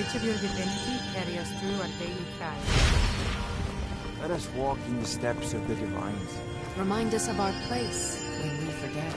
knowledge of your divinity carry us through our daily trials. Let us walk in the steps of the divines. Remind us of our place when we forget.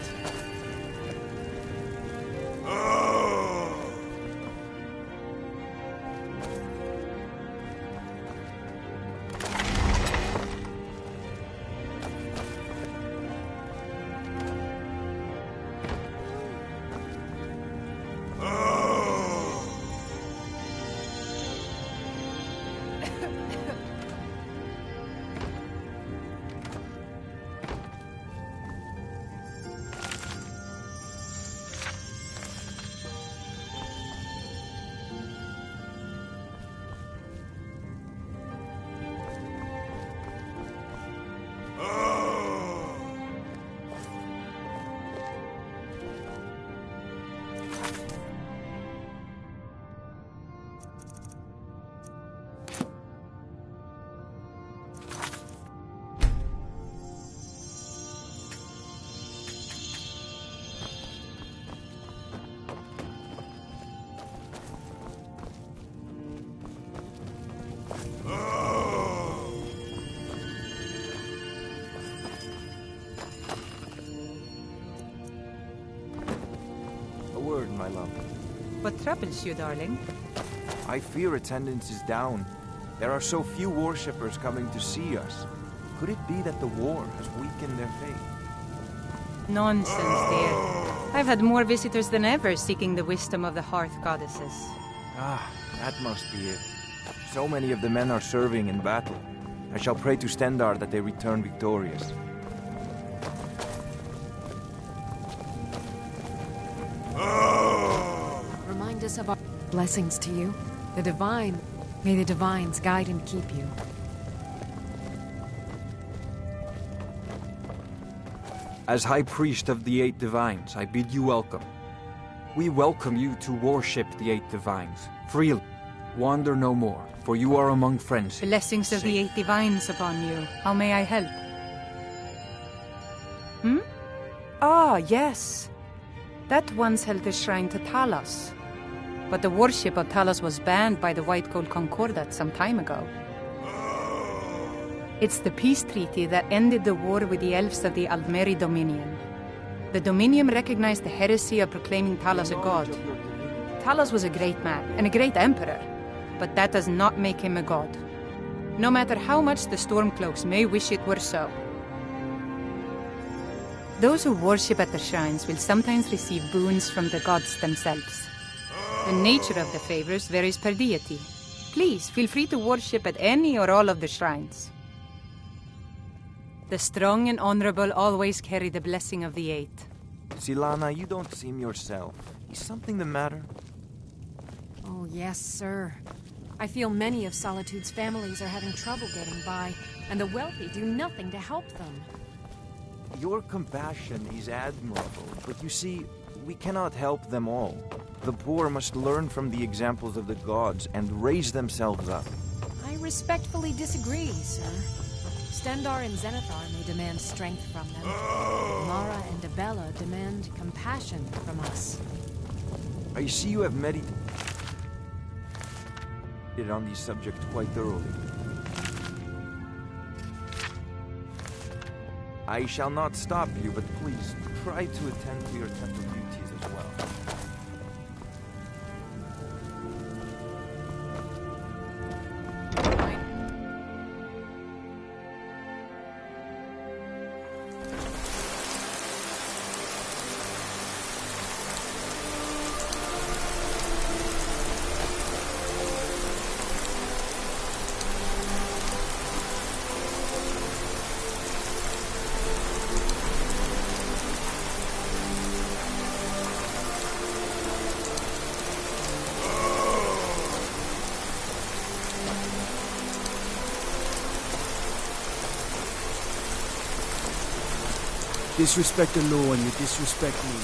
My love. What troubles you, darling? I fear attendance is down. There are so few worshippers coming to see us. Could it be that the war has weakened their faith? Nonsense, dear. I've had more visitors than ever seeking the wisdom of the hearth goddesses. Ah, that must be it. So many of the men are serving in battle. I shall pray to Stendar that they return victorious. Remind us of our blessings to you. May the divines guide and keep you. As High Priest of the Eight Divines, I bid you welcome. We welcome you to worship the Eight Divines, freely. Wander no more, for you are among friends. Blessings of the Eight Divines upon you. How may I help? Ah, yes. That once held a shrine to Talos. But the worship of Talos was banned by the White Gold Concordat some time ago. It's the peace treaty that ended the war with the elves of the Aldmeri Dominion. The Dominion recognized the heresy of proclaiming Talos a god. Talos was a great man and a great emperor, but that does not make him a god. No matter how much the Stormcloaks may wish it were so. Those who worship at the shrines will sometimes receive boons from the gods themselves. The nature of the favors varies per deity. Please, feel free to worship at any or all of the shrines. The strong and honorable always carry the blessing of the Eight. Silana, you don't seem yourself. Is something the matter? Oh, yes, sir. I feel many of Solitude's families are having trouble getting by, and the wealthy do nothing to help them. Your compassion is admirable, but you see, we cannot help them all. The poor must learn from the examples of the gods and raise themselves up. I respectfully disagree, sir. Stendar and Zenithar may demand strength from them. Mara and Abella demand compassion from us. I see you have meditated on these subjects quite thoroughly. I shall not stop you, but please try to attend to your temple duties as well. Disrespect the law and you disrespect me.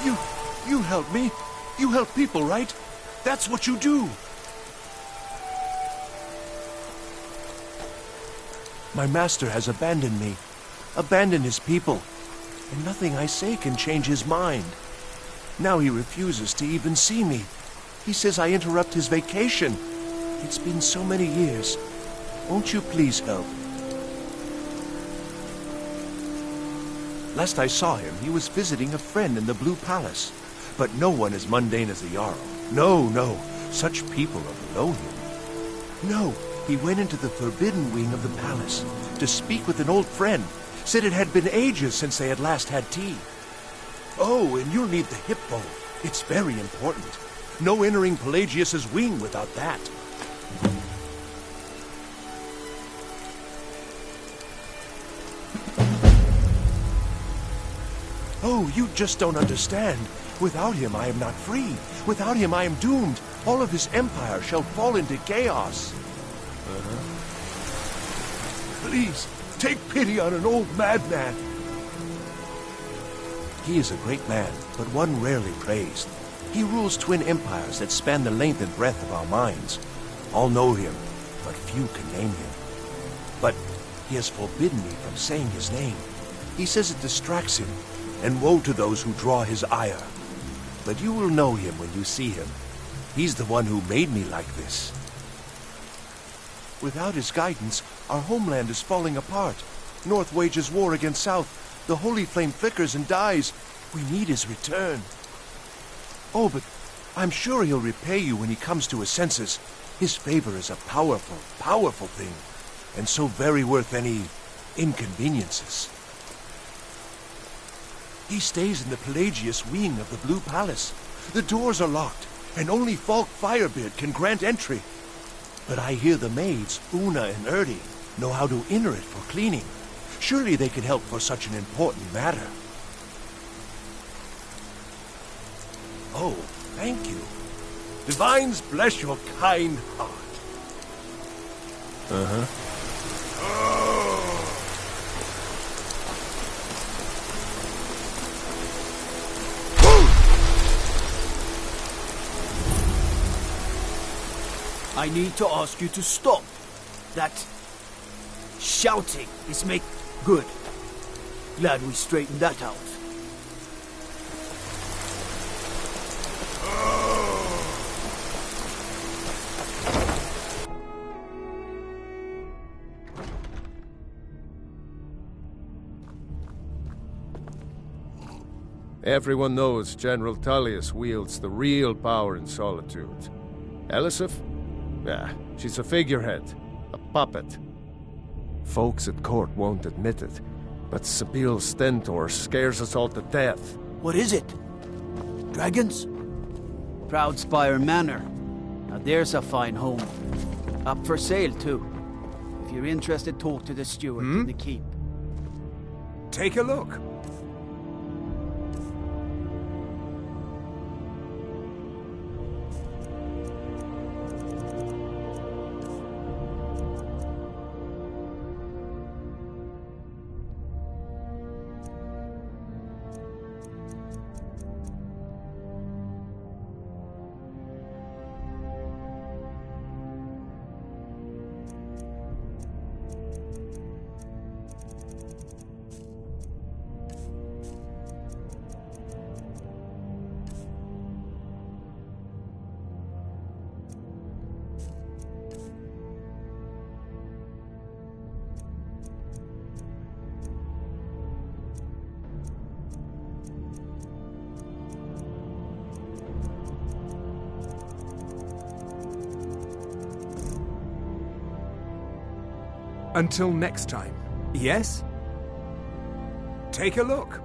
You help me. You help people, right? That's what you do. My master has abandoned me. Abandoned his people. And nothing I say can change his mind. Now he refuses to even see me. He says I interrupt his vacation. It's been so many years. Won't you please help? Last I saw him, he was visiting a friend in the Blue Palace. But no one as mundane as the Jarl. No. Such people are below him. No, he went into the forbidden wing of the palace to speak with an old friend. Said it had been ages since they had last had tea. Oh, and you'll need the hip bow. It's very important. No entering Pelagius's wing without that. Oh, you just don't understand. Without him, I am not free. Without him, I am doomed. All of his empire shall fall into chaos. Please, take pity on an old madman. He is a great man, but one rarely praised. He rules twin empires that span the length and breadth of our minds. All know him, but few can name him. But he has forbidden me from saying his name. He says it distracts him, and woe to those who draw his ire. But you will know him when you see him. He's the one who made me like this. Without his guidance, our homeland is falling apart. North wages war against South. The holy flame flickers and dies. We need his return. Oh, but I'm sure he'll repay you when he comes to his senses. His favor is a powerful, powerful thing, and so very worth any inconveniences. He stays in the Pelagius wing of the Blue Palace. The doors are locked, and only Falk Firebeard can grant entry. But I hear the maids, Una and Erdi, know how to enter it for cleaning. Surely they could help for such an important matter. Oh, thank you. Divines bless your kind heart. I need to ask you to stop. That shouting is good. Glad we straightened that out. Everyone knows General Tullius wields the real power in Solitude. Elisif? Yeah, she's a figurehead, a puppet. Folks at court won't admit it, but Sabil Stentor scares us all to death. What is it? Dragons? Proudspire Manor. Now there's a fine home. Up for sale, too. If you're interested, talk to the steward in the keep. Take a look. Until next time. Yes? Take a look.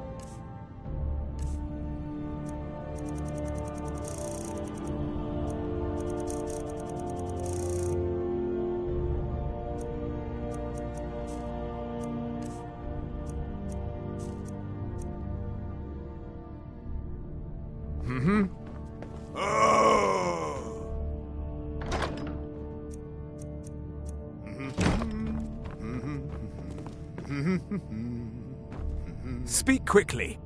Speak quickly.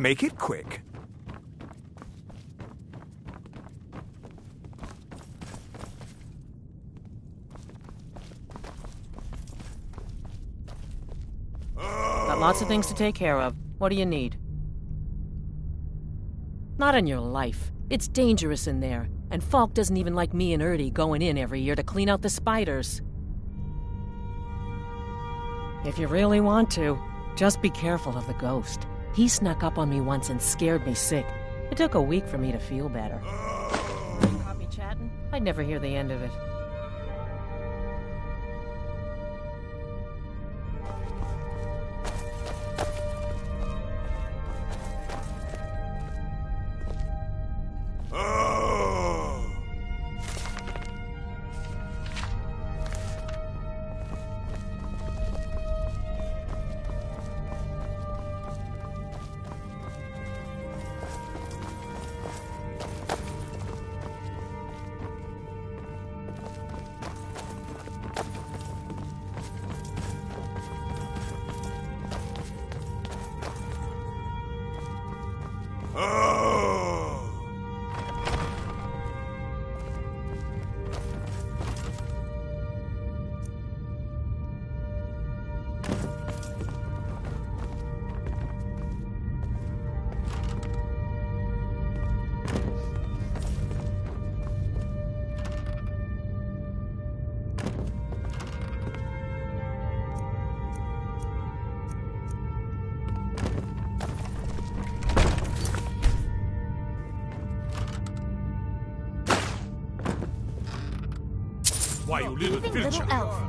Make it quick. Got lots of things to take care of. What do you need? Not in your life. It's dangerous in there, and Falk doesn't even like me and Ertie going in every year to clean out the spiders. If you really want to, just be careful of the ghost. He snuck up on me once and scared me sick. It took a week for me to feel better. You caught me chatting? I'd never hear the end of it. Why, you little filcher! Elf.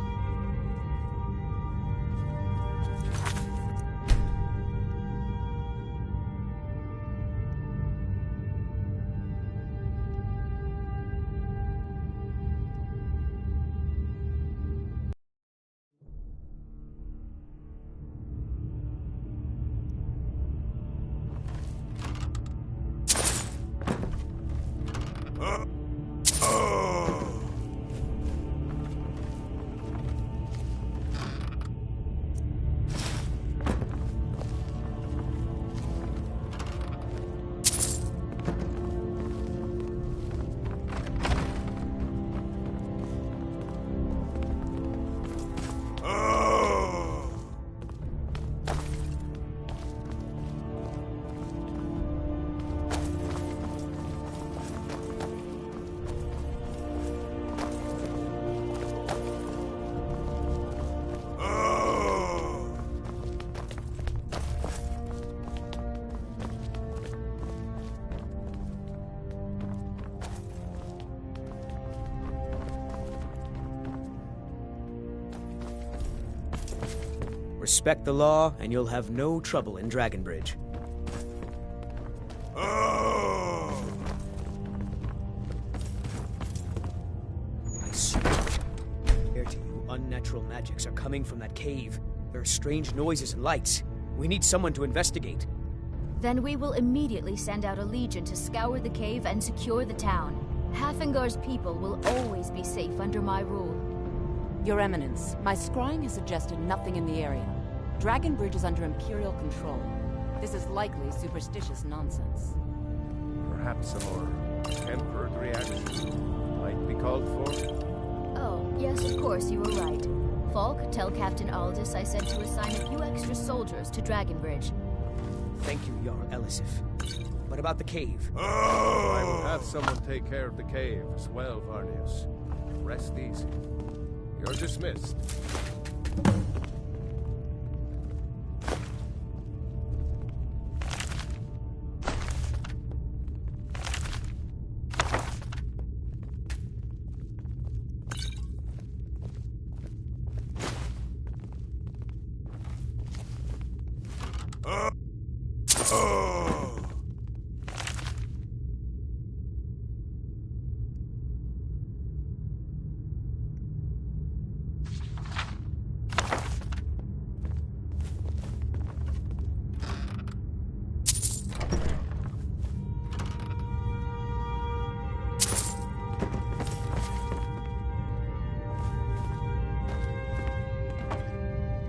Respect the law, and you'll have no trouble in Dragonbridge. I swear to you, unnatural magics are coming from that cave. There are strange noises and lights. We need someone to investigate. Then we will immediately send out a legion to scour the cave and secure the town. Hafingar's people will always be safe under my rule. Your Eminence, my scrying has suggested nothing in the area. Dragonbridge is under Imperial control. This is likely superstitious nonsense. Perhaps a more tempered reaction might be called for? Oh, yes, of course, you were right. Falk, tell Captain Aldous I said to assign a few extra soldiers to Dragonbridge. Thank you, Jarl Elisif. What about the cave? I will have someone take care of the cave as well, Varnius. Rest easy. You're dismissed.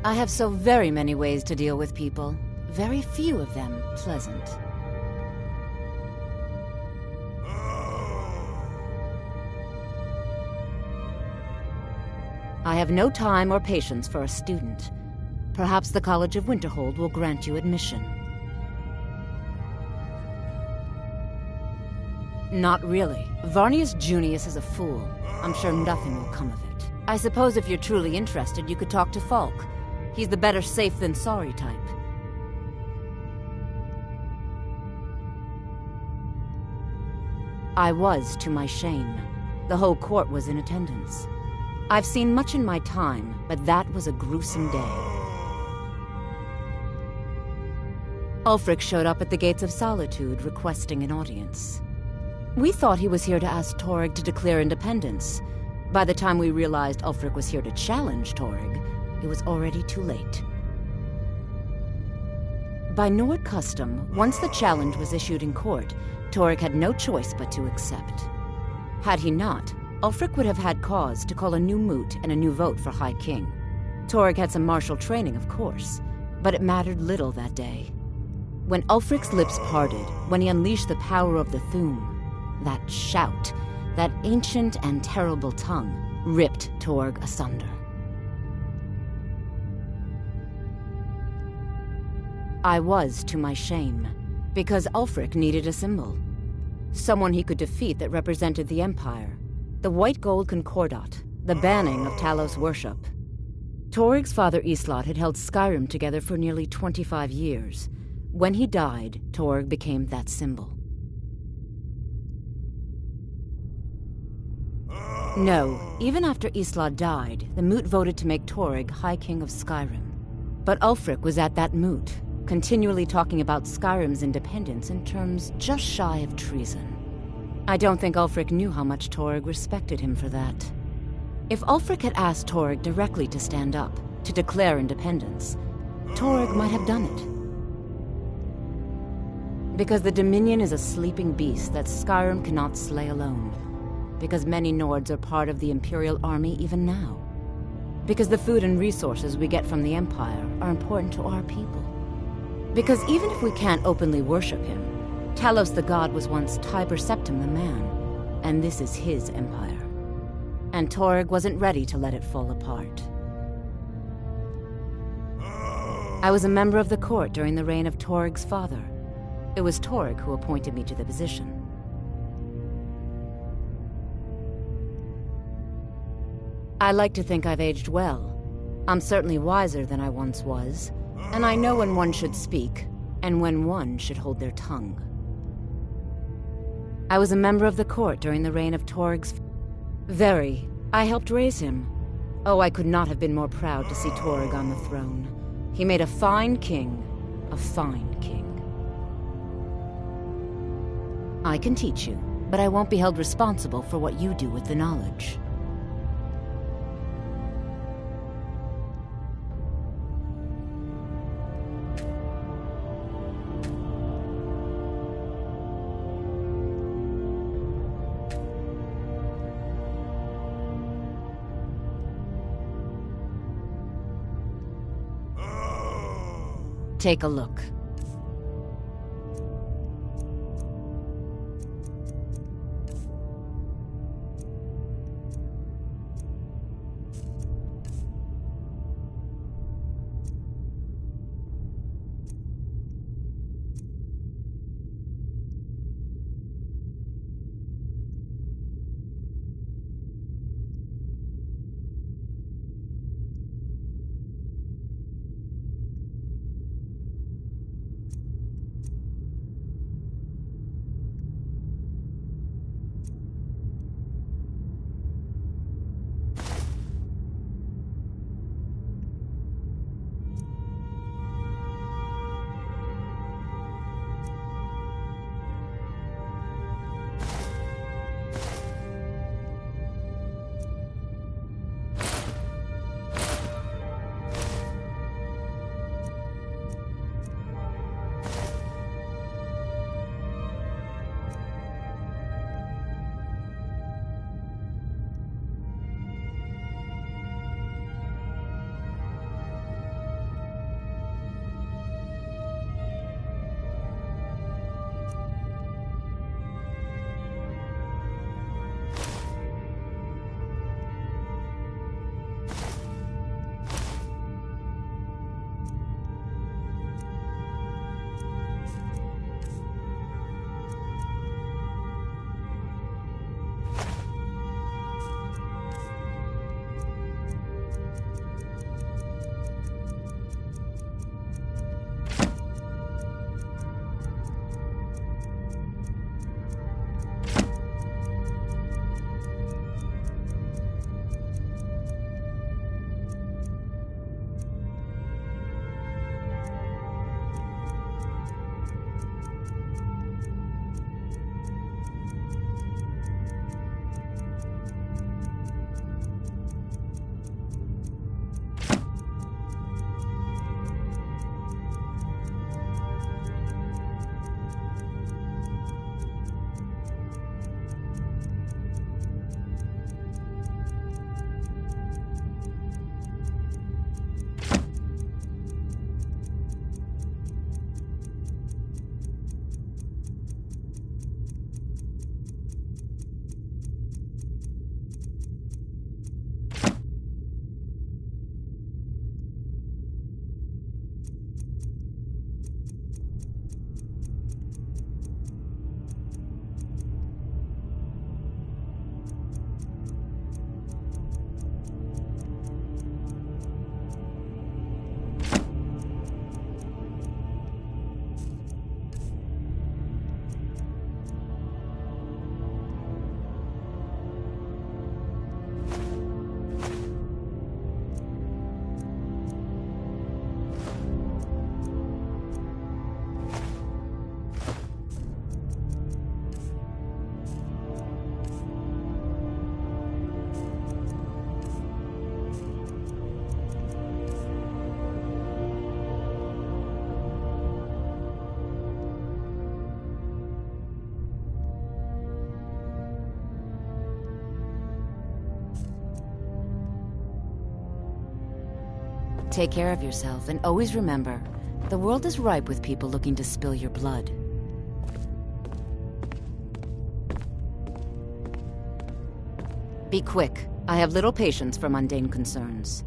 I have so very many ways to deal with people. very few of them pleasant. I have no time or patience for a student. Perhaps the College of Winterhold will grant you admission. Not really. Varnius Junius is a fool. I'm sure nothing will come of it. I suppose if you're truly interested, you could talk to Falk. He's the better safe than sorry type. I was, to my shame. The whole court was in attendance. I've seen much in my time, but that was a gruesome day. Ulfric showed up at the Gates of Solitude requesting an audience. We thought he was here to ask Torygg to declare independence. By the time we realized Ulfric was here to challenge Torygg, it was already too late. By Nord custom, once the challenge was issued in court, Torygg had no choice but to accept. Had he not, Ulfric would have had cause to call a new moot and a new vote for High King. Torygg had some martial training, of course, but it mattered little that day. When Ulfric's lips parted, when he unleashed the power of the Thu'um, that shout, that ancient and terrible tongue, ripped Torygg asunder. I was, to my shame, because Ulfric needed a symbol. Someone he could defeat that represented the Empire. The white gold concordat, the banning of Talos worship. Torygg's father Islot had held Skyrim together for nearly 25 years. When he died, Torygg became that symbol. No, even after Islot died, the moot voted to make Torygg High King of Skyrim. But Ulfric was at that moot, continually talking about Skyrim's independence in terms just shy of treason. I don't think Ulfric knew how much Torygg respected him for that. If Ulfric had asked Torygg directly to stand up, to declare independence, Torygg might have done it. Because the Dominion is a sleeping beast that Skyrim cannot slay alone. Because many Nords are part of the Imperial Army even now. Because the food and resources we get from the Empire are important to our people. Because even if we can't openly worship him, Talos the god was once Tiber Septim the man, and this is his empire. And Torygg wasn't ready to let it fall apart. I was a member of the court during the reign of Torygg's father. It was Torygg who appointed me to the position. I like to think I've aged well. I'm certainly wiser than I once was, and I know when one should speak, and when one should hold their tongue. I was a member of the court during the reign of Torygg's... Very. I helped raise him. Oh, I could not have been more proud to see Torygg on the throne. He made a fine king, a fine king. I can teach you, but I won't be held responsible for what you do with the knowledge. Take a look. Take care of yourself, and always remember, the world is ripe with people looking to spill your blood. Be quick. I have little patience for mundane concerns.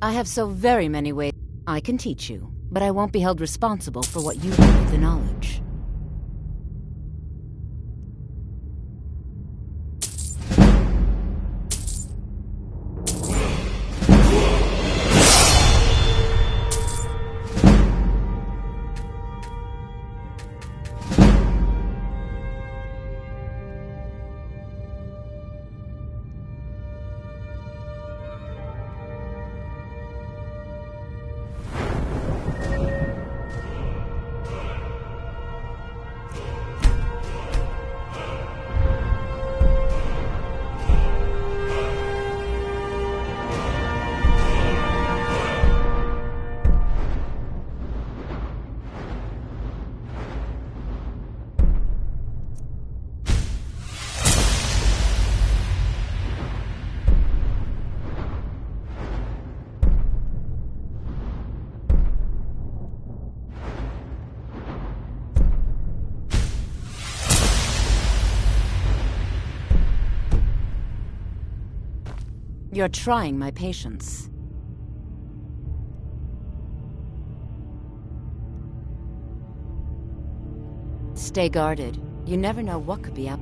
I have so very many ways I can teach you, but I won't be held responsible for what you do with the knowledge. You're trying my patience. Stay guarded. You never know what could be out.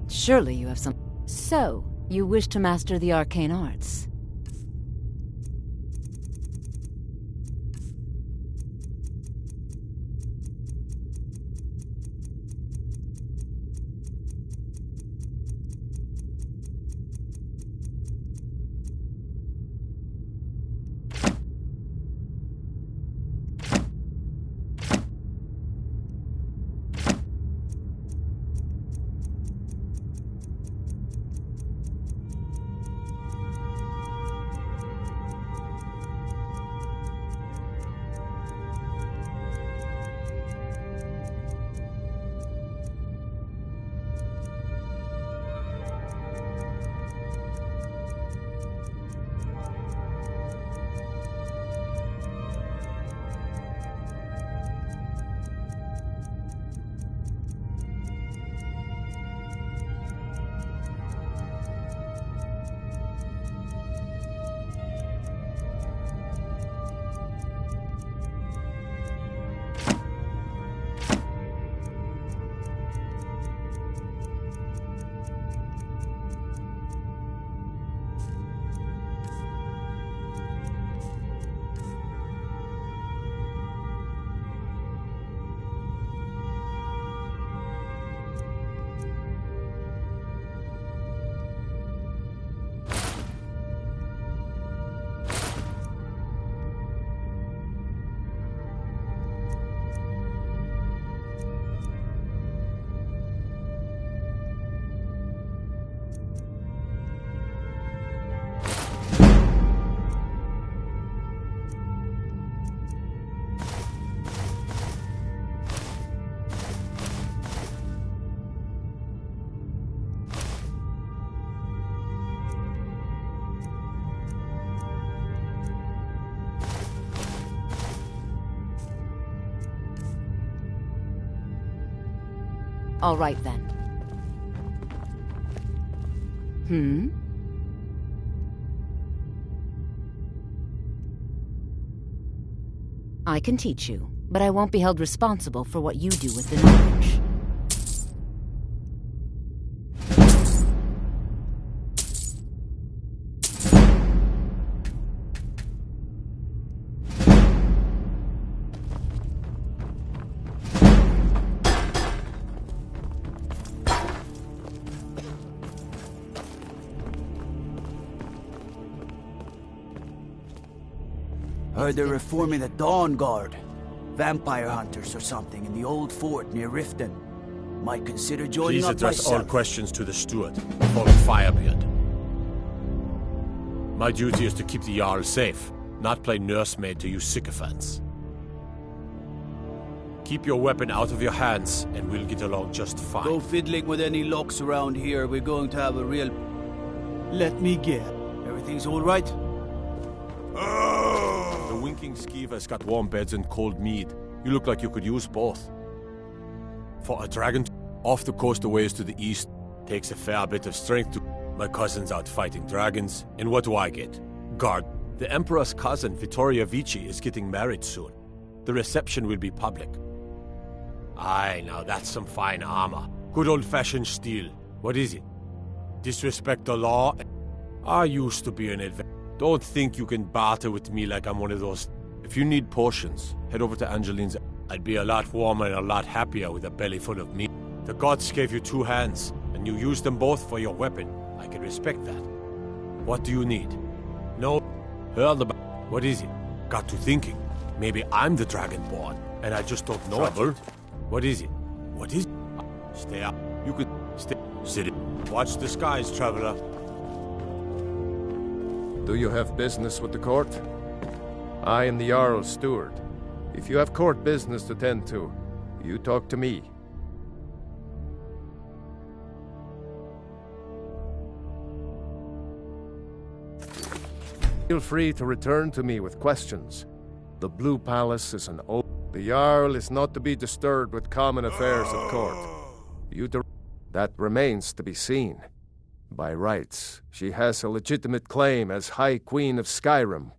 Surely you have some... So, you wish to master the arcane arts? All right then. I can teach you, but I won't be held responsible for what you do with the knowledge. Heard they're reforming the Dawn Guard. Vampire hunters or something in the old fort near Riften. Might consider joining Please up address myself. all questions to the steward, following Firebeard. My duty is to keep the Jarl safe, not play nursemaid to you sycophants. Keep your weapon out of your hands, and we'll get along just fine. Go fiddling with any locks around here, we're going to have a real... Let me get. Everything's all right? The winking skeever's got warm beds and cold mead. You look like you could use both. For a dragon, off the coast a ways to the east, takes a fair bit of strength to... My cousin's out fighting dragons, and what do I get? Guard. The Emperor's cousin, Vittoria Vici, is getting married soon. The reception will be public. Aye, now that's some fine armor. Good old-fashioned steel. What is it? Disrespect the law? I used to be an adventurer. Don't think you can barter with me like I'm one of those. If you need potions, head over to Angeline's. I'd be a lot warmer and a lot happier with a belly full of meat. The gods gave you 2 hands, and you used them both for your weapon. I can respect that. What do you need? No. Heard about. What is it? Got to thinking. Maybe I'm the Dragonborn, and I just don't know it. What is it? What is it? Stay up. You could stay. Sit it. Watch the skies, traveler. Do you have business with the court? I am the Jarl's steward. If you have court business to tend to, you talk to me. Feel free to return to me with questions. The Blue Palace is an open... The Jarl is not to be disturbed with common affairs at court. That remains to be seen. By rights, she has a legitimate claim as High Queen of Skyrim.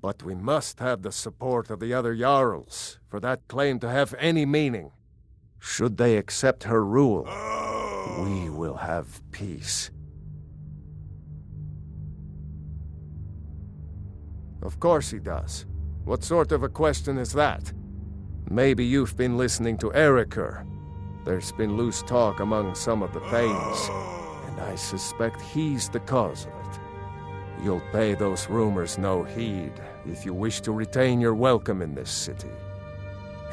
But we must have the support of the other Jarls for that claim to have any meaning. Should they accept her rule, we will have peace. Of course he does. What sort of a question is that? Maybe you've been listening to Eriker. There's been loose talk among some of the Thanes, and I suspect he's the cause of it. You'll pay those rumors no heed if you wish to retain your welcome in this city.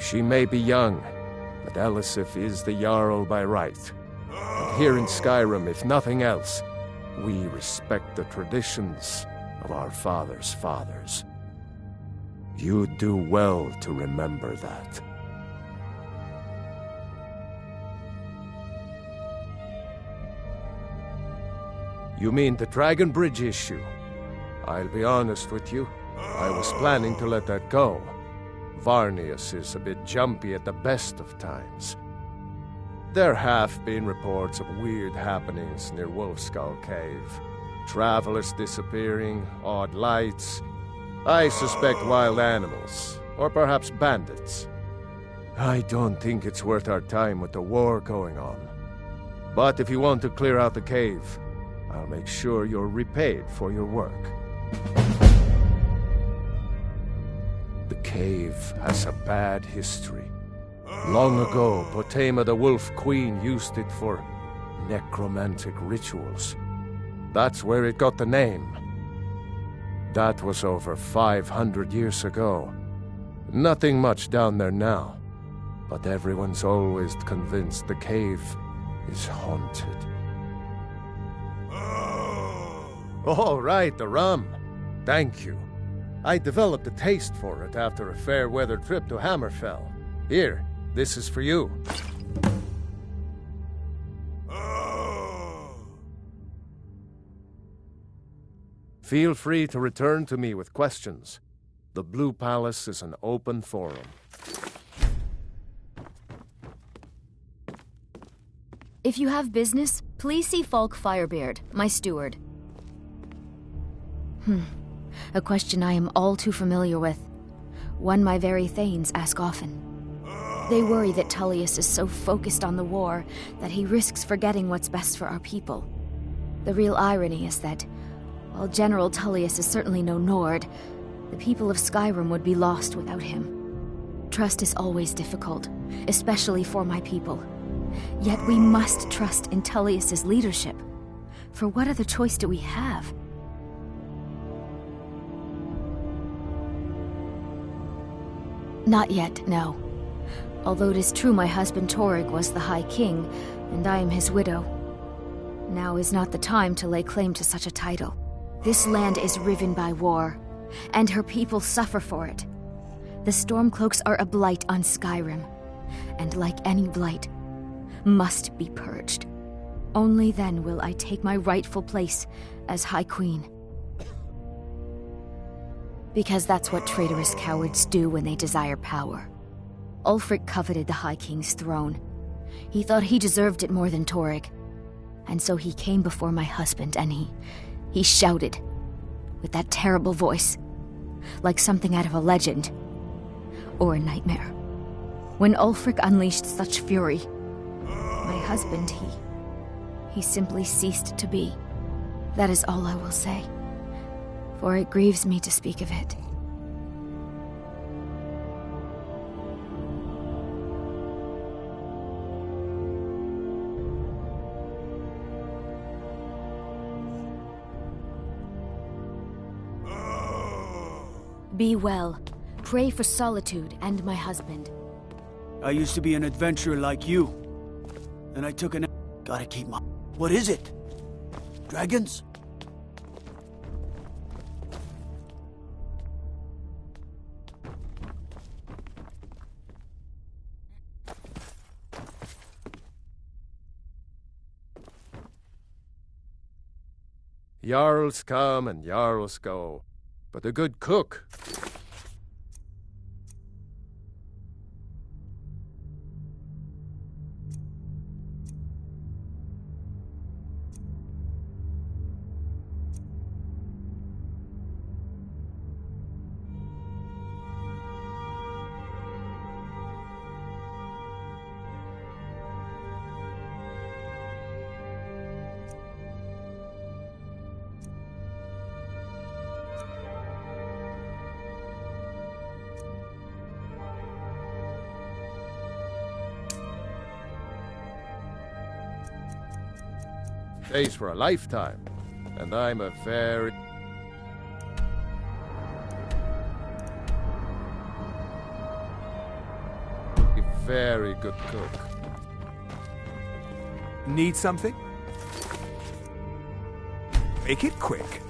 She may be young, but Elisif is the Jarl by right. And here in Skyrim, if nothing else, we respect the traditions of our fathers' fathers. You do well to remember that. You mean the Dragon Bridge issue? I'll be honest with you. I was planning to let that go. Varnius is a bit jumpy at the best of times. There have been reports of weird happenings near Wolfskull Cave. Travelers disappearing, odd lights. I suspect wild animals, or perhaps bandits. I don't think it's worth our time with the war going on. But if you want to clear out the cave, I'll make sure you're repaid for your work. The cave has a bad history. Long ago, Potema the Wolf Queen used it for necromantic rituals. That's where it got the name. That was over 500 years ago. Nothing much down there now, but everyone's always convinced the cave is haunted. Oh, right, the rum. Thank you. I developed a taste for it after a fair-weather trip to Hammerfell. Here, this is for you. Feel free to return to me with questions. The Blue Palace is an open forum. If you have business, please see Falk Firebeard, my steward. A question I am all too familiar with. One my very Thanes ask often. They worry that Tullius is so focused on the war that he risks forgetting what's best for our people. The real irony is that, while General Tullius is certainly no Nord, the people of Skyrim would be lost without him. Trust is always difficult, especially for my people. Yet we must trust in Tullius's leadership. For what other choice do we have? Not yet, no. Although it is true my husband Torrig was the High King, and I am his widow. Now is not the time to lay claim to such a title. This land is riven by war, and her people suffer for it. The Stormcloaks are a blight on Skyrim, and like any blight, must be purged. Only then will I take my rightful place as High Queen. Because that's what traitorous cowards do when they desire power. Ulfric coveted the High King's throne. He thought he deserved it more than Torrig. And so he came before my husband and he shouted, with that terrible voice, like something out of a legend, or a nightmare. When Ulfric unleashed such fury, my husband, he simply ceased to be. That is all I will say, for it grieves me to speak of it. Be well. Pray for Solitude and my husband. I used to be an adventurer like you. And I took an... Gotta keep my... What is it? Dragons? Jarls come and Jarls go, but a good cook... Days for a lifetime, and I'm a very good cook. Need something? Make it quick.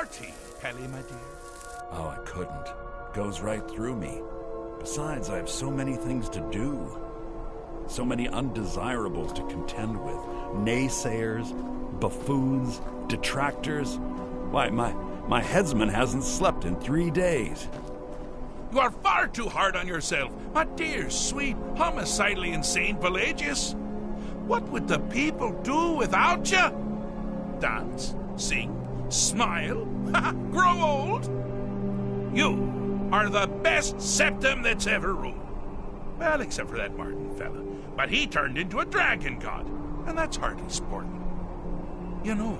party, Pelly, my dear. Oh, I couldn't. It goes right through me. Besides, I have so many things to do. So many undesirables to contend with. Naysayers, buffoons, detractors. Why, my headsman hasn't slept in 3 days. You are far too hard on yourself, my dear, sweet, homicidally insane Pelagius. What would the people do without you? Dance, sing, smile, grow old? You are the best septum that's ever ruled. Well, except for that Martin fella. But he turned into a dragon god, and that's hardly sporting. You know,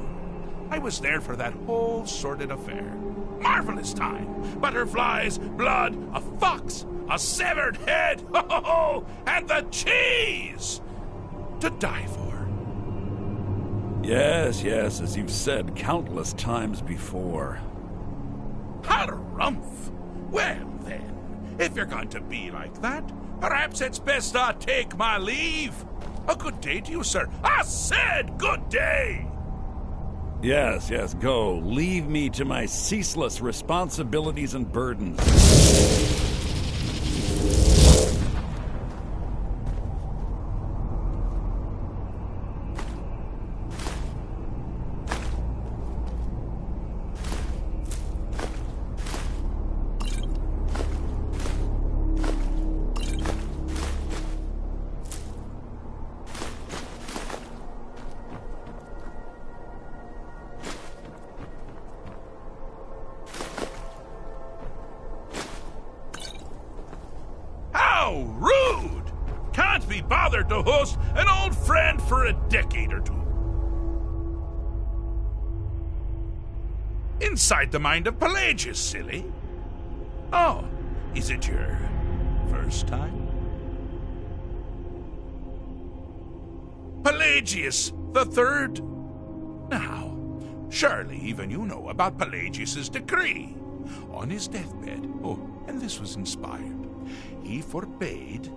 I was there for that whole sordid affair. Marvelous time. Butterflies, blood, a fox, a severed head, and the cheese to die for. Yes, as you've said countless times before. Harumph! Well then, if you're going to be like that, perhaps it's best I take my leave. A good day to you, sir. I said good day! Yes, go. Leave me to my ceaseless responsibilities and burdens. Rude! Can't be bothered to host an old friend for a decade or two. Inside the mind of Pelagius, silly. Oh, is it your first time? Pelagius the Third? Now, surely even you know about Pelagius's decree. On his deathbed, and this was inspired, he forbade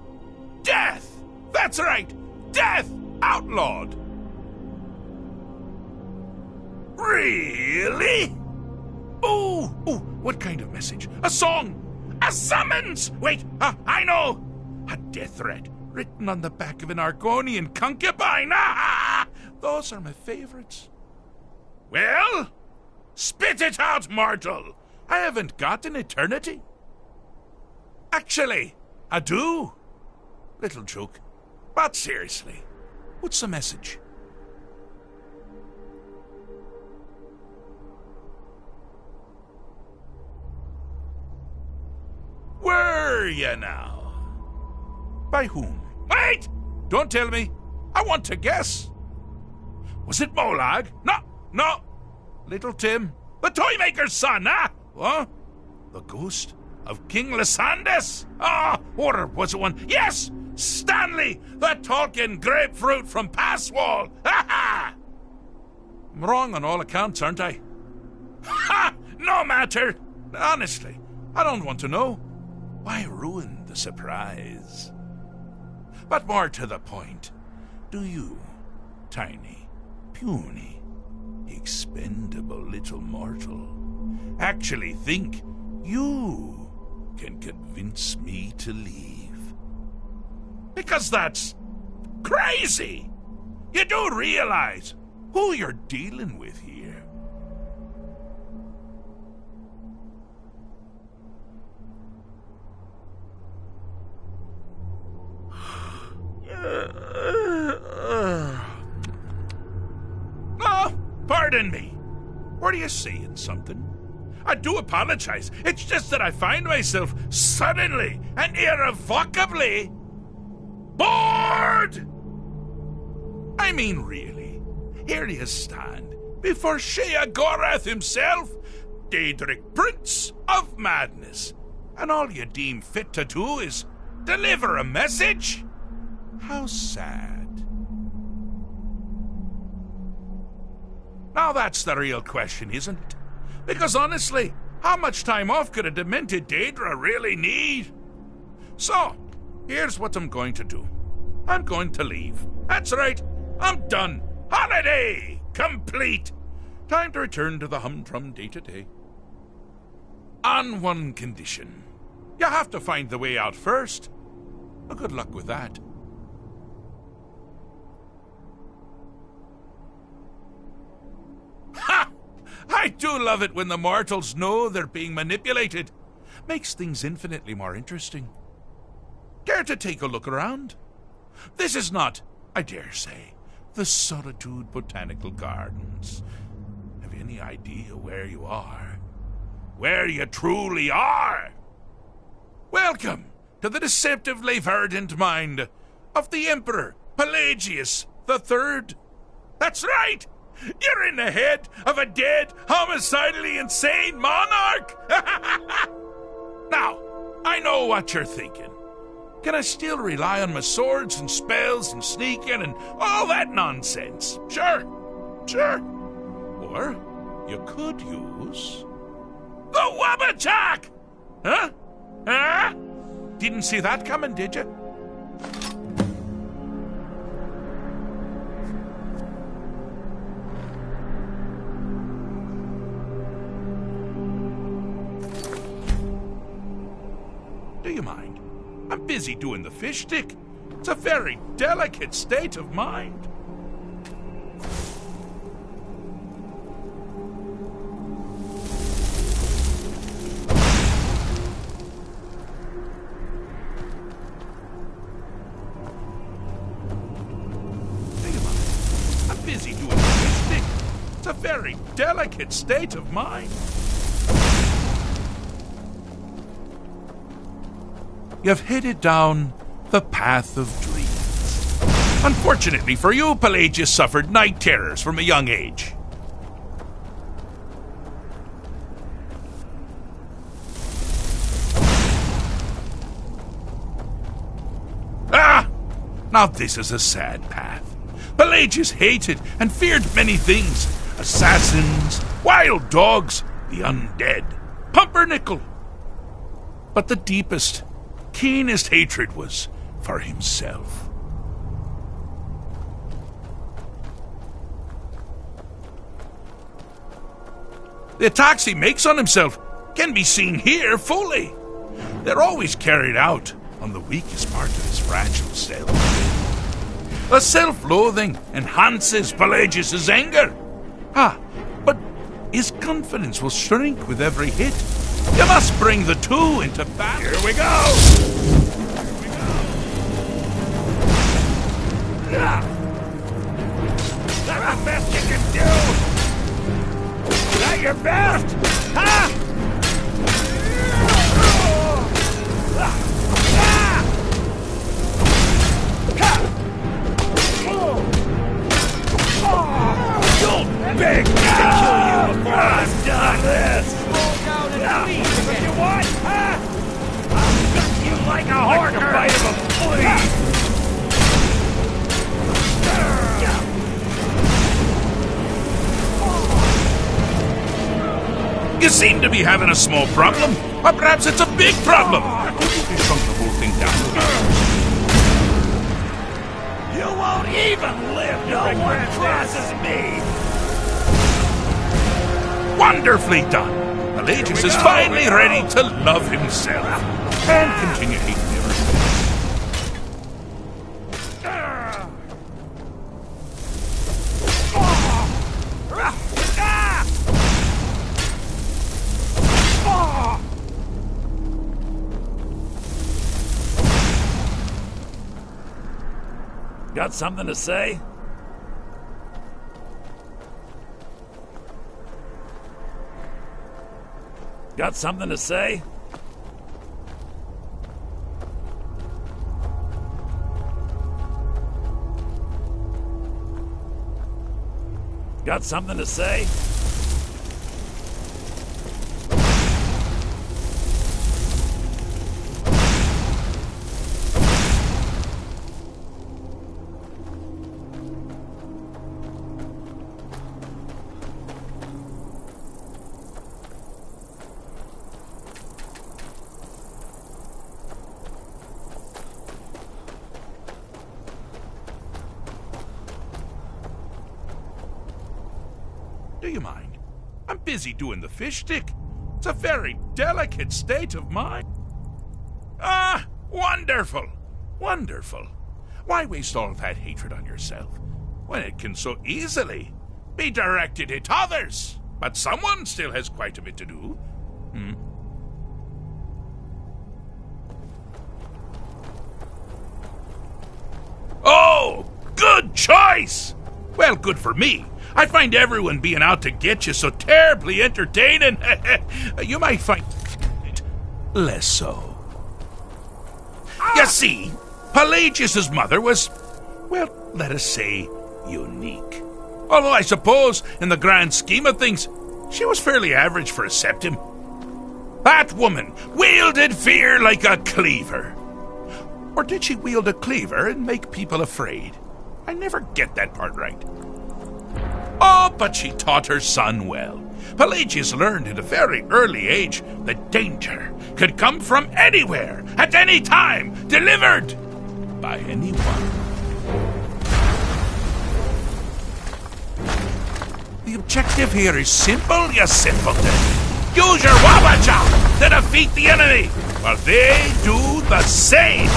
death! That's right! Death outlawed! Really? Ooh, what kind of message? A song? A summons? Wait, I know! A death threat written on the back of an Argonian concubine! Those are my favorites. Well, spit it out, mortal! I haven't got an eternity. Actually, I do. Little joke. But seriously, what's the message? Were you now? By whom? Wait! Don't tell me. I want to guess. Was it Molag? No. Little Tim, the Toymaker's son, What? The ghost of King Lysandas? Or was it one? Yes! Stanley, the talking grapefruit from Passwall! I'm wrong on all accounts, aren't I? No matter! Honestly, I don't want to know. Why ruin the surprise? But more to the point, do you, tiny, puny, expendable little mortal, actually think you can convince me to leave? Because that's crazy! You do realize who you're dealing with here. Oh, pardon me. Were you saying something? I do apologize. It's just that I find myself suddenly and irrevocably bored! I mean, really. Here you stand before Sheogorath himself, Daedric Prince of Madness, and all you deem fit to do is deliver a message? How sad. Now that's the real question, isn't it? Because honestly, how much time off could a demented Daedra really need? So, here's what I'm going to do. I'm going to leave. That's right, I'm done. Holiday complete. Time to return to the humdrum day-to-day. On one condition. You have to find the way out first. Well, good luck with that. Ha! I do love it when the mortals know they're being manipulated. Makes things infinitely more interesting. Care to take a look around? This is not, I dare say, the Solitude Botanical Gardens. Have you any idea where you are? Where you truly are? Welcome to the deceptively verdant mind of the Emperor Pelagius III. That's right! You're in the head of a dead, homicidally insane monarch! Now, I know what you're thinking. Can I still rely on my swords and spells and sneaking and all that nonsense? Sure. Or you could use the Wabbajack! Huh? Didn't see that coming, did you? Do you mind? I'm busy doing the fish stick. It's a very delicate state of mind. Do you mind? I'm busy doing the fish stick. It's a very delicate state of mind. You've headed down the path of dreams. Unfortunately for you, Pelagius suffered night terrors from a young age. Now this is a sad path. Pelagius hated and feared many things. Assassins, wild dogs, the undead, pumpernickel. But the deepest, keenest hatred was for himself. The attacks he makes on himself can be seen here fully. They're always carried out on the weakest part of his fragile self. A self-loathing enhances Pelagius' anger. But his confidence will shrink with every hit. You must bring the two into battle. Here we go! That's the best you can do! Is that your best? Big to kill you before I'm done this! If you want, I'll gut you like a horse to bite of a flea! You seem to be having a small problem, or perhaps it's a big problem. You shrunk the whole thing down. You won't even live to regret crosses me! Wonderfully done! Pelagius is finally ready to love himself and continue hating the other. Got something to say? Got something to say? Got something to say? Do you mind? I'm busy doing the fish stick. It's a very delicate state of mind. Ah, wonderful. Wonderful. Why waste all that hatred on yourself when it can so easily be directed at others? But someone still has quite a bit to do. Oh, good choice! Well, good for me. I find everyone being out to get you so terribly entertaining. You might find it less so. You see, Pelagius's mother was, well, let us say, unique. Although I suppose, in the grand scheme of things, she was fairly average for a septim. That woman wielded fear like a cleaver. Or did she wield a cleaver and make people afraid? I never get that part right. Oh, but she taught her son well. Pelagius learned at a very early age that danger could come from anywhere, at any time, delivered by anyone. The objective here is simple, you simpleton. Use your Wabaja to defeat the enemy, while they do the same.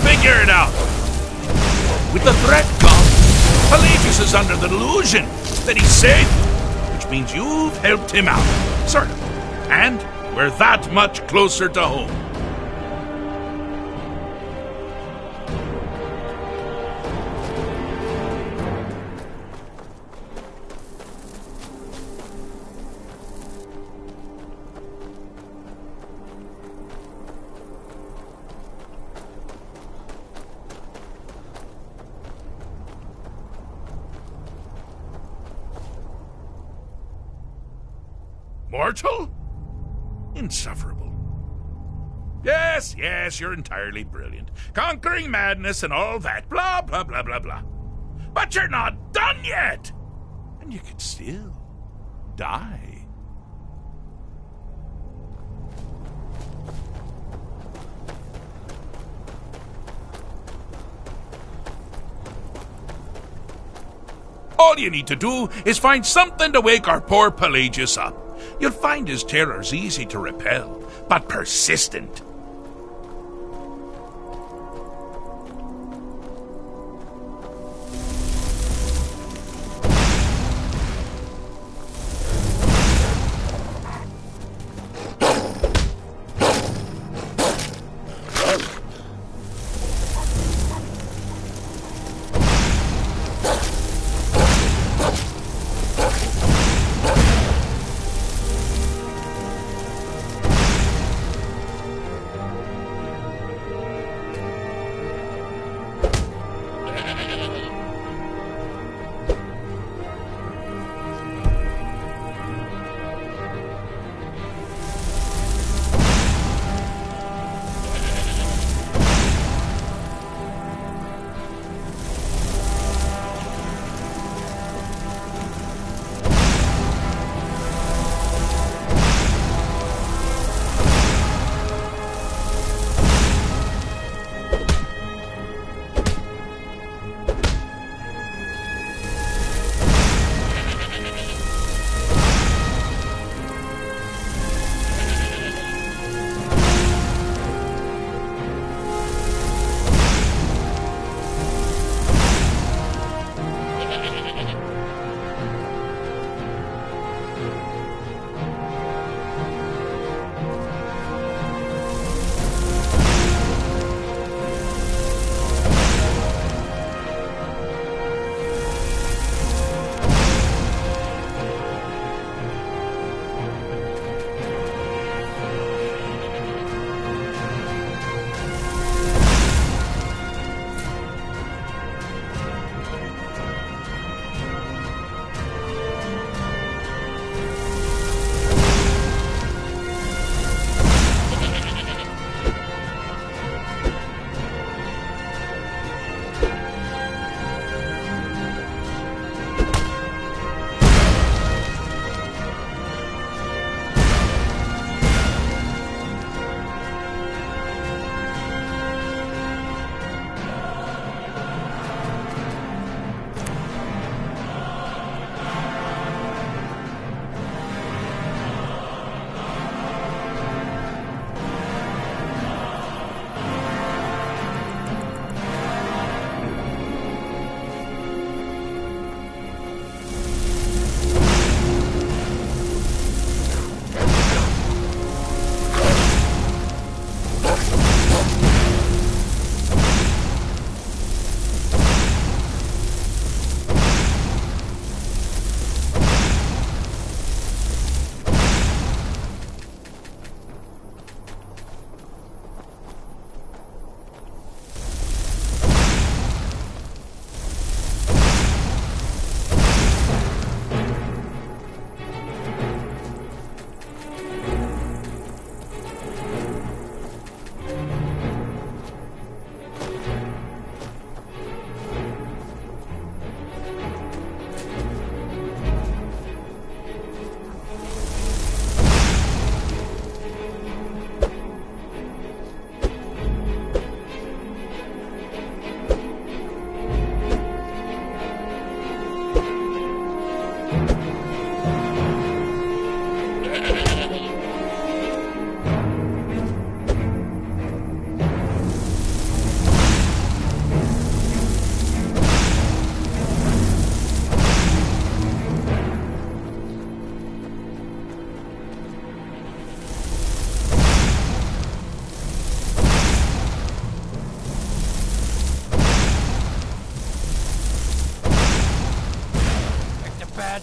Figure it out. With the threat gone, Pelagius is under the delusion that he's safe, which means you've helped him out, sort of. And we're that much closer to home. Mortal? Insufferable. Yes, you're entirely brilliant. Conquering madness and all that, blah, blah, blah, blah, blah. But you're not done yet! And you could still die. All you need to do is find something to wake our poor Pelagius up. You'll find his terrors easy to repel, but persistent.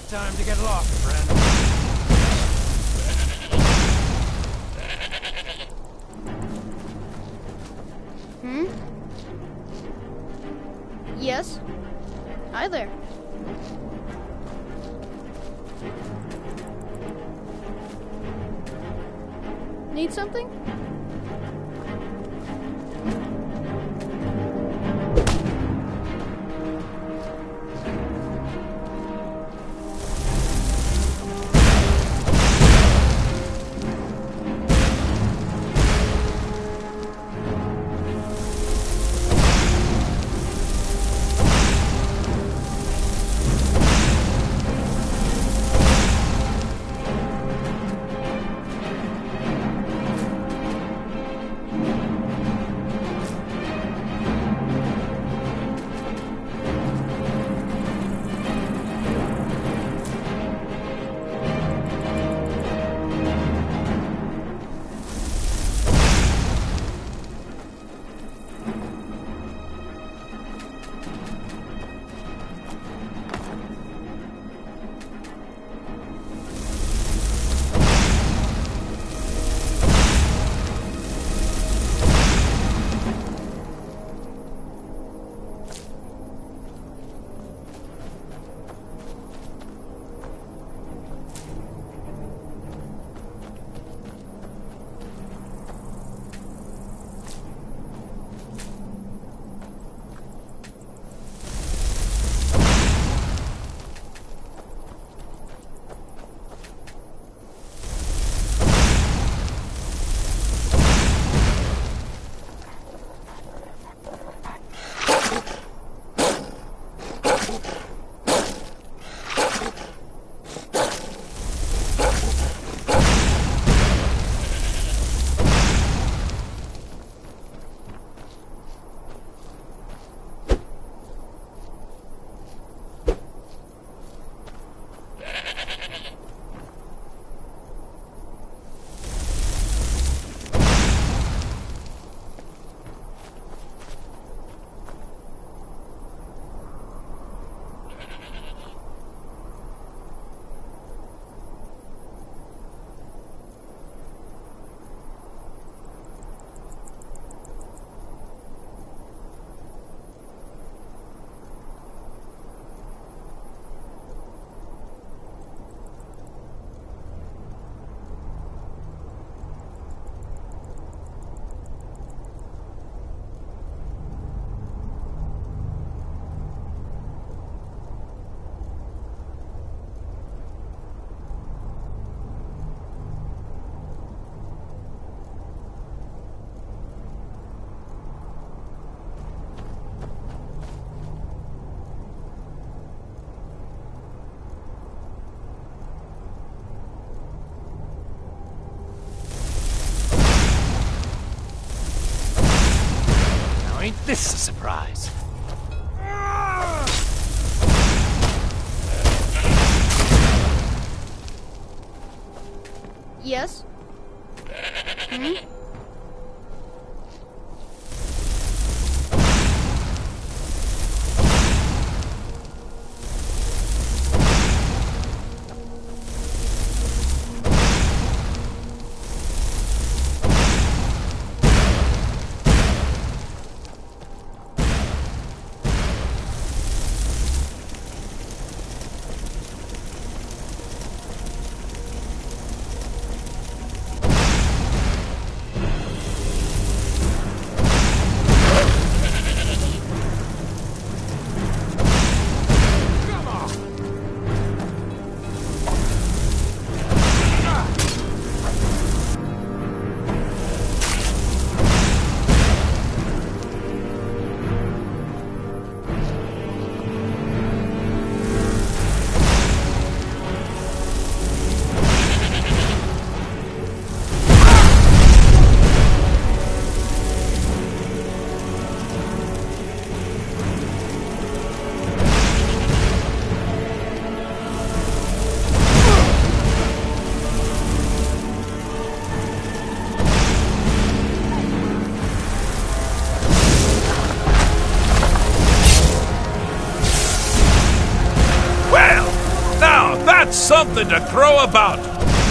Time to get lost, friend. Yes? Hi there. Need something? Ain't this a surprise? Yes? throw about.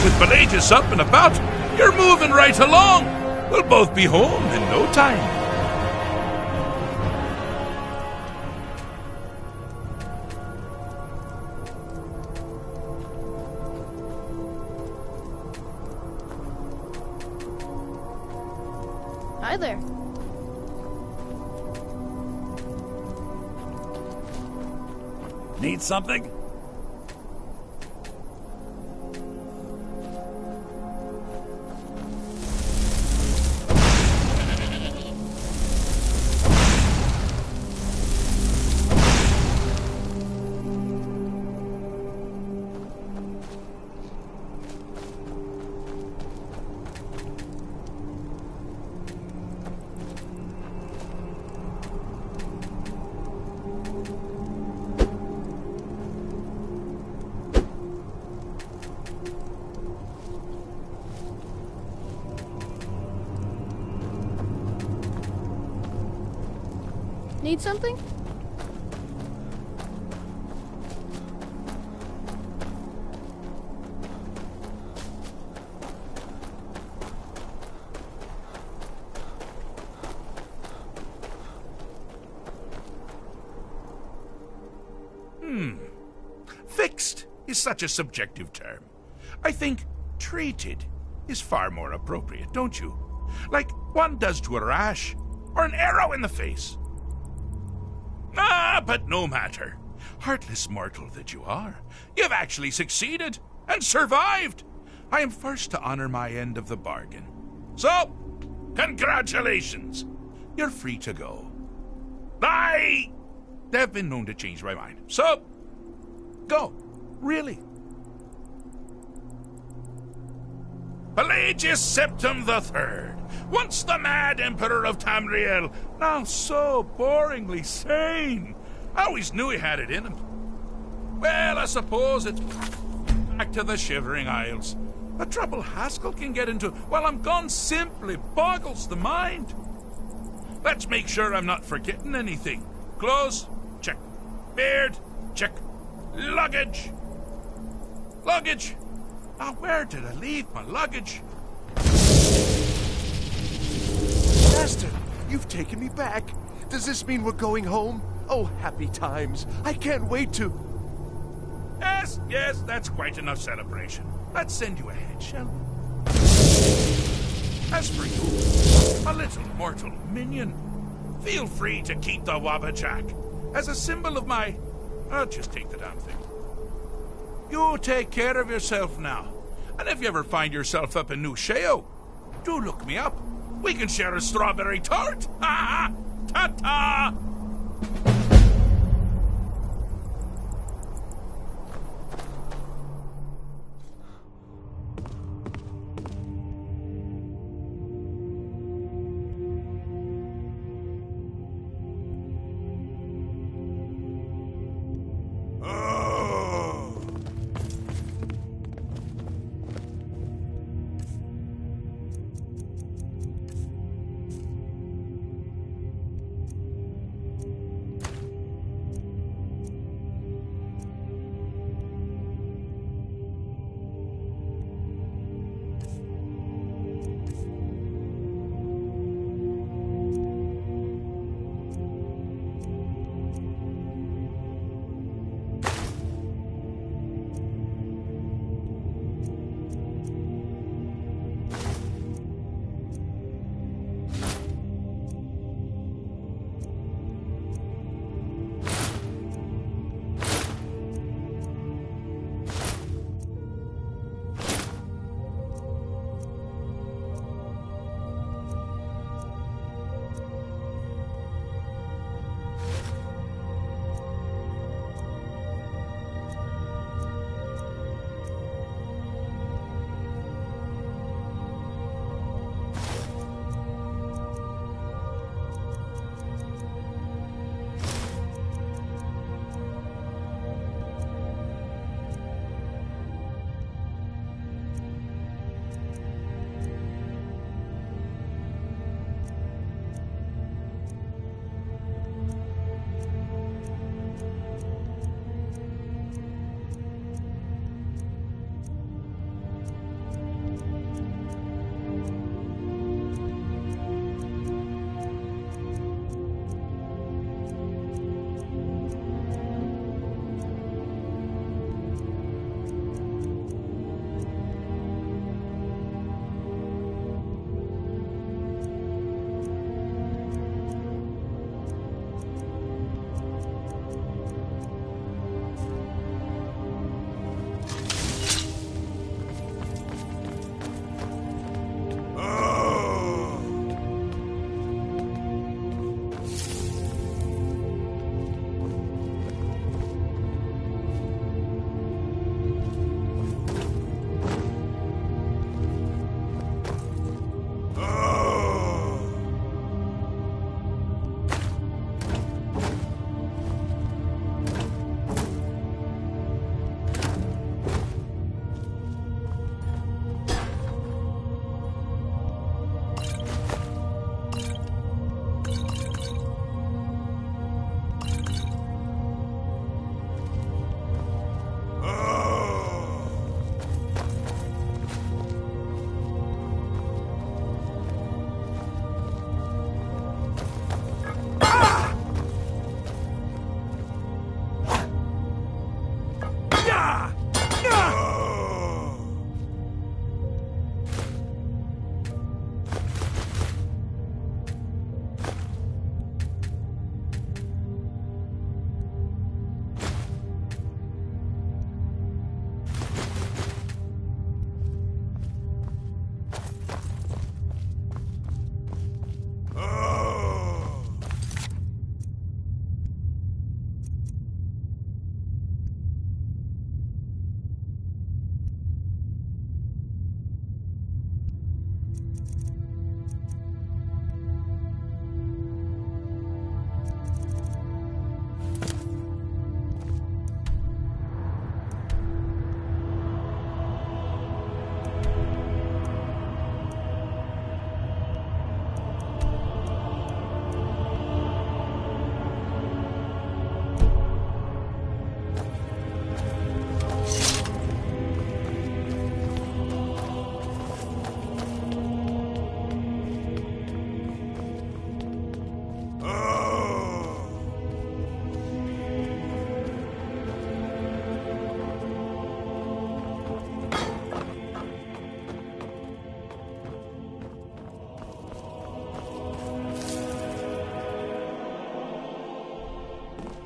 With Pelagius up and about, you're moving right along. We'll both be home in no time. Hi there. Need something? Need something? Fixed is such a subjective term. I think treated is far more appropriate, don't you? Like one does to a rash or an arrow in the face. Ah, but no matter. Heartless mortal that you are, you've actually succeeded and survived. I am first to honor my end of the bargain. So, congratulations. You're free to go. I have been known to change my mind. So, go. Really. Pelagius Septim III, once the mad emperor of Tamriel, now so boringly sane. I always knew he had it in him. Well, I suppose it's back to the Shivering Isles. The trouble Haskell can get into while I'm gone simply boggles the mind. Let's make sure I'm not forgetting anything. Clothes? Check. Beard? Check. Luggage? Luggage? Now, where did I leave my luggage? Master, you've taken me back. Does this mean we're going home? Oh, happy times. I can't wait to... Yes, that's quite enough celebration. Let's send you ahead, shall we? As for you, a little mortal minion, feel free to keep the Wabbajack as a symbol of my... I'll just take the damn thing. You take care of yourself now. And if you ever find yourself up in New Sheo, do look me up. We can share a strawberry tart. Ha ha! Ta-ta!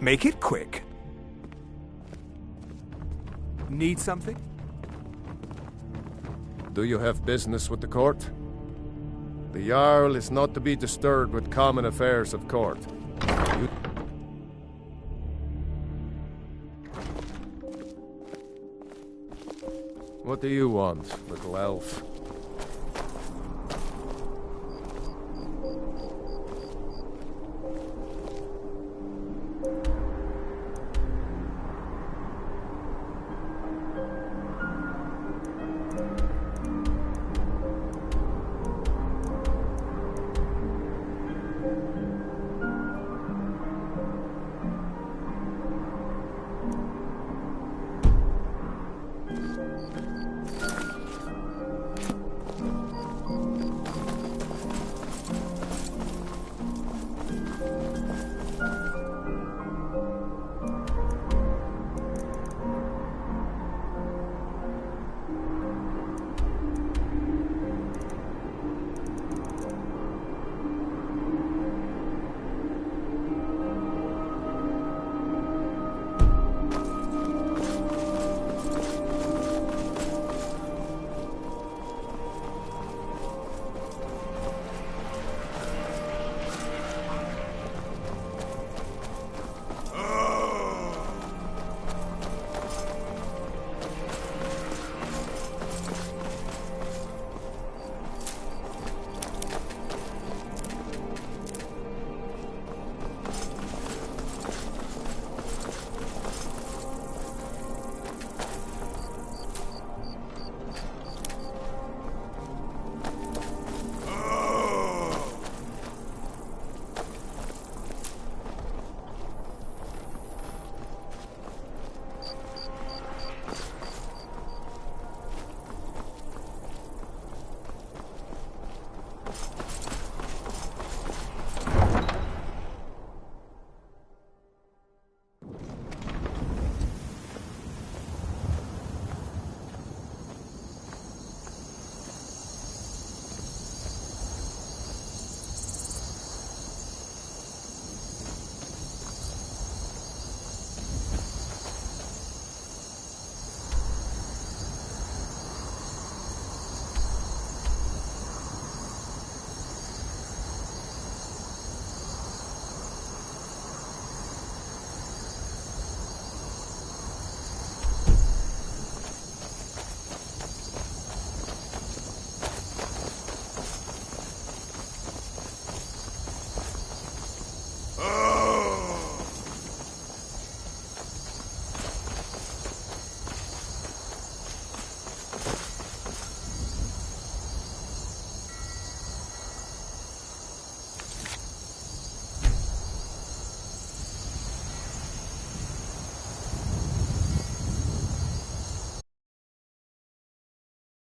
Make it quick. Need something? Do you have business with the court? The Jarl is not to be disturbed with common affairs of court. What do you want, little elf?